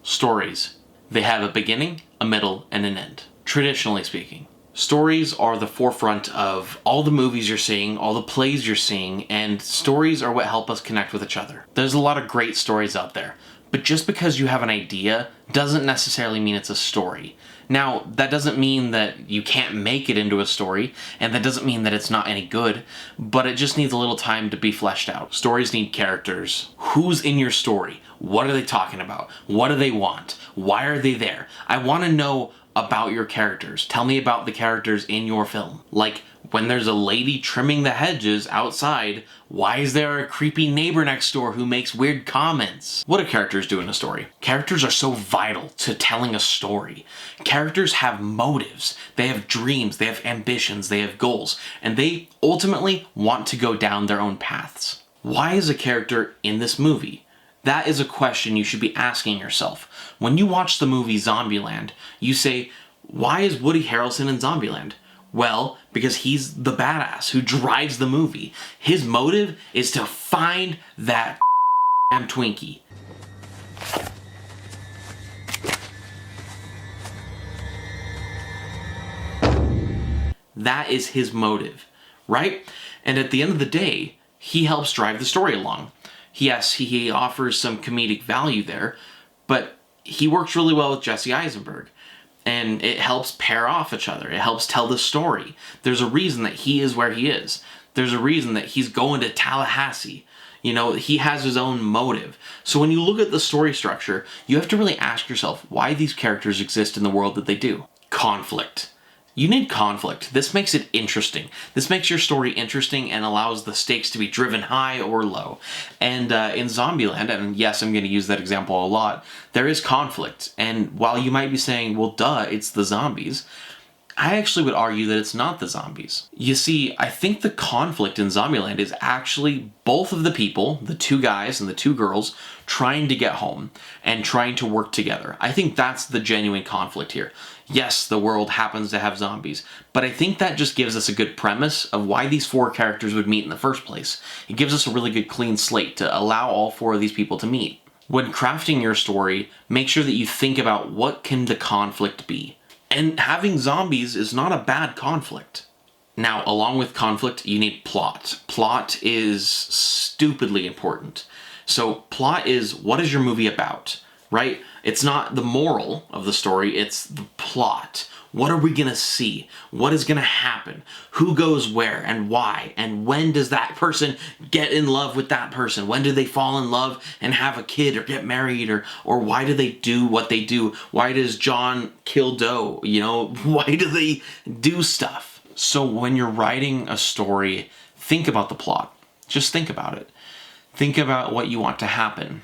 Stories. They have a beginning, a middle, and an end, traditionally speaking. Stories are the forefront of all the movies you're seeing, all the plays you're seeing, and stories are what help us connect with each other. There's a lot of great stories out there, but just because you have an idea doesn't necessarily mean it's a story. Now, that doesn't mean that you can't make it into a story, and that doesn't mean that it's not any good, but it just needs a little time to be fleshed out. Stories need characters. Who's in your story? What are they talking about? What do they want? Why are they there? I want to know about your characters. Tell me about the characters in your film. Like, when there's a lady trimming the hedges outside, why is there a creepy neighbor next door who makes weird comments? What do characters do in a story? Characters are so vital to telling a story. Characters have motives, they have dreams, they have ambitions, they have goals, and they ultimately want to go down their own paths. Why is a character in this movie? That is a question you should be asking yourself. When you watch the movie Zombieland, you say, why is Woody Harrelson in Zombieland? Well, because he's the badass who drives the movie. His motive is to find that damn Twinkie. That is his motive, right? And at the end of the day, he helps drive the story along. Yes, he offers some comedic value there, but he works really well with Jesse Eisenberg. And it helps pair off each other. It helps tell the story. There's a reason that he is where he is. There's a reason that he's going to Tallahassee. You know, he has his own motive. So when you look at the story structure, you have to really ask yourself why these characters exist in the world that they do. Conflict. You need conflict. This makes it interesting. This makes your story interesting and allows the stakes to be driven high or low. And in Zombieland, and yes, I'm going to use that example a lot, there is conflict. And while you might be saying, well, duh, it's the zombies, I actually would argue that it's not the zombies. You see, I think the conflict in Zombieland is actually both of the people, the two guys and the two girls, trying to get home and trying to work together. I think that's the genuine conflict here. Yes, the world happens to have zombies, but I think that just gives us a good premise of why these four characters would meet in the first place. It gives us a really good clean slate to allow all four of these people to meet. When crafting your story, make sure that you think about what can the conflict be. And having zombies is not a bad conflict. Now, along with conflict, you need plot. Plot is stupidly important. So plot is, what is your movie about, right? It's not the moral of the story, it's the plot. What are we gonna see? What is gonna happen? Who goes where and why? And when does that person get in love with that person? When do they fall in love and have a kid or get married? Or why do they do what they do? Why does John kill Doe? You know, why do they do stuff? So when you're writing a story, think about the plot. Just think about it. Think about what you want to happen.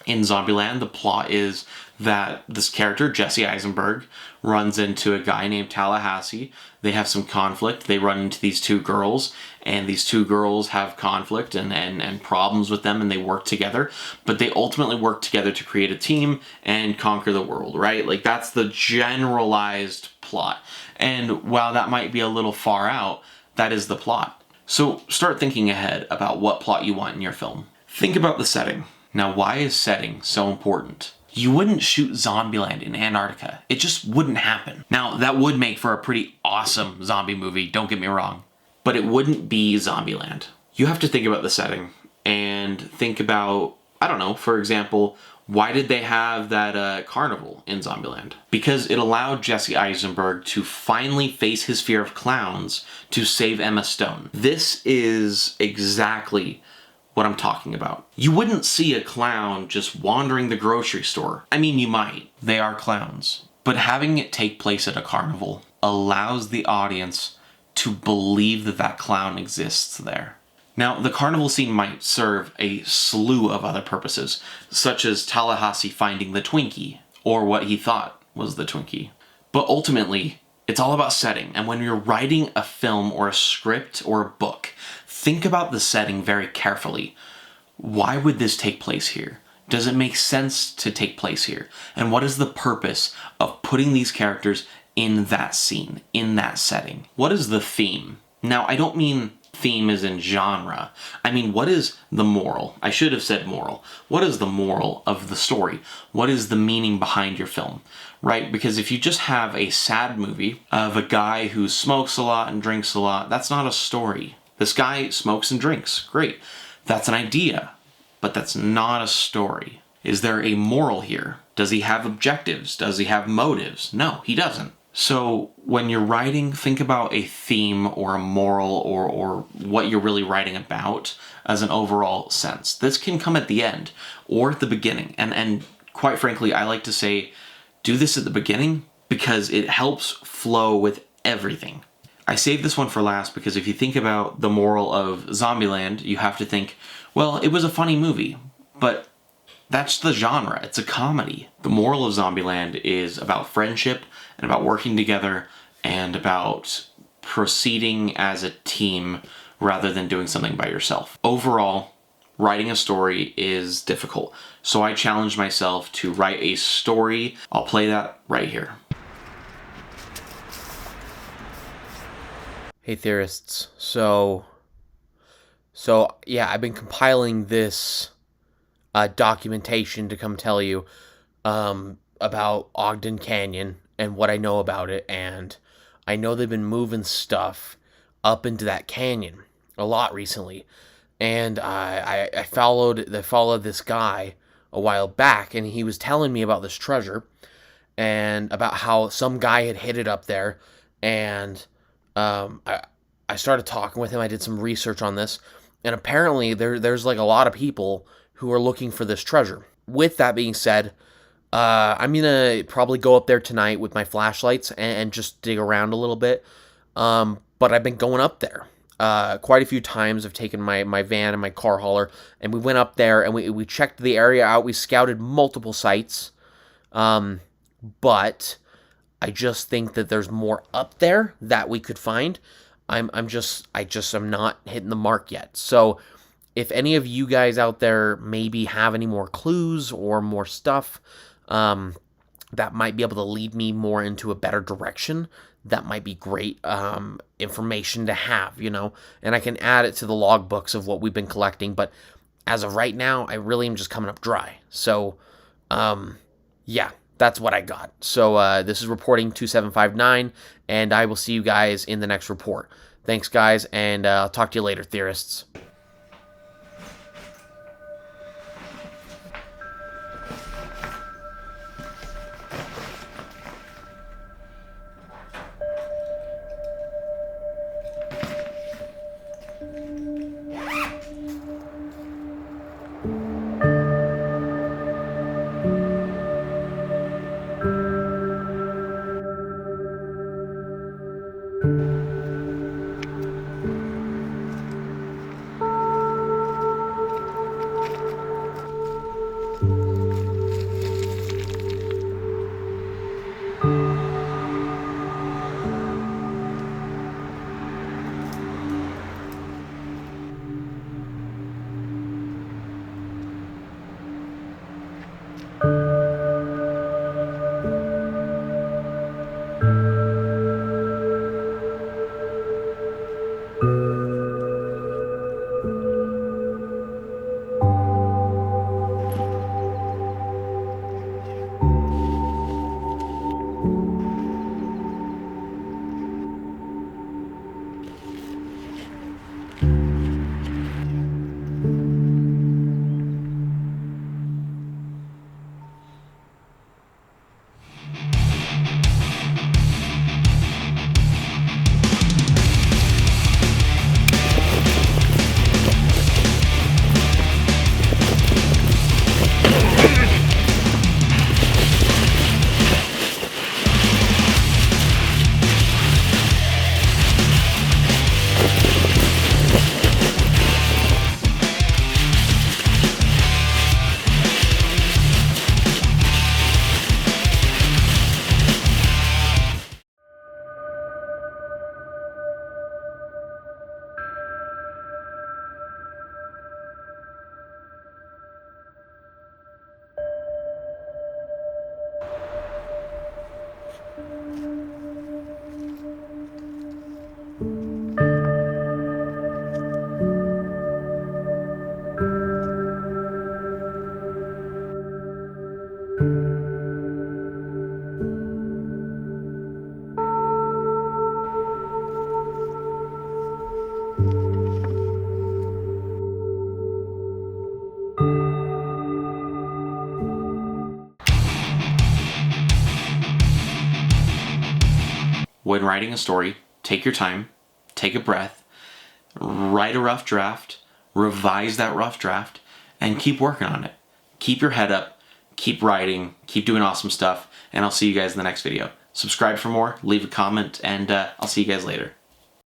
In Zombieland, the plot is that this character, Jesse Eisenberg, runs into a guy named Tallahassee. They have some conflict. They run into these two girls, and these two girls have conflict and problems with them, and they work together. But they ultimately work together to create a team and conquer the world, right? Like, that's the generalized plot. And while that might be a little far out, that is the plot. So start thinking ahead about what plot you want in your film. Think about the setting. Now, why is setting so important? You wouldn't shoot Zombieland in Antarctica. It just wouldn't happen. Now, that would make for a pretty awesome zombie movie, don't get me wrong, but it wouldn't be Zombieland. You have to think about the setting and think about, I don't know, for example, why did they have that carnival in Zombieland? Because it allowed Jesse Eisenberg to finally face his fear of clowns to save Emma Stone. This is exactly what I'm talking about. You wouldn't see a clown just wandering the grocery store. I mean, you might. They are clowns. But having it take place at a carnival allows the audience to believe that that clown exists there. Now, the carnival scene might serve a slew of other purposes, such as Tallahassee finding the Twinkie, or what he thought was the Twinkie. But ultimately, it's all about setting, and when you're writing a film or a script or a book, think about the setting very carefully. Why would this take place here? Does it make sense to take place here? And what is the purpose of putting these characters in that scene, in that setting? What is the theme? Now, I don't mean theme is in genre. I mean, what is the moral? I should have said moral. What is the moral of the story? What is the meaning behind your film? Right? Because if you just have a sad movie of a guy who smokes a lot and drinks a lot, that's not a story. This guy smokes and drinks. Great. That's an idea, but that's not a story. Is there a moral here? Does he have objectives? Does he have motives? No, he doesn't. So when you're writing, think about a theme or a moral or what you're really writing about as an overall sense. This can come at the end or at the beginning. And quite frankly, I like to say, do this at the beginning because it helps flow with everything. I saved this one for last because if you think about the moral of Zombieland, you have to think, well, it was a funny movie, but that's the genre. It's a comedy. The moral of Zombieland is about friendship and about working together and about proceeding as a team rather than doing something by yourself. Overall, writing a story is difficult. So I challenged myself to write a story. I'll play that right here. Hey theorists, so yeah, I've been compiling this documentation to come tell you about Ogden Canyon and what I know about it, and I know they've been moving stuff up into that canyon a lot recently, and I followed this guy a while back, and he was telling me about this treasure and about how some guy had hid it up there, and I started talking with him. I did some research on this, and apparently there's like a lot of people who are looking for this treasure. With that being said, I'm gonna probably go up there tonight with my flashlights and just dig around a little bit. But I've been going up there quite a few times. I've taken my van and my car hauler, and we went up there and we checked the area out. We scouted multiple sites, but I just think that there's more up there that we could find. I'm not hitting the mark yet. So if any of you guys out there maybe have any more clues or more stuff that might be able to lead me more into a better direction, that might be great information to have, and I can add it to the logbooks of what we've been collecting. But as of right now, I really am just coming up dry. So, yeah. That's what I got. So this is reporting 2759, and I will see you guys in the next report. Thanks, guys, and I'll talk to you later, theorists. when writing a story, take your time, take a breath, write a rough draft, revise that rough draft, and keep working on it. Keep your head up, keep writing, keep doing awesome stuff, and I'll see you guys in the next video. Subscribe for more, leave a comment, and I'll see you guys later.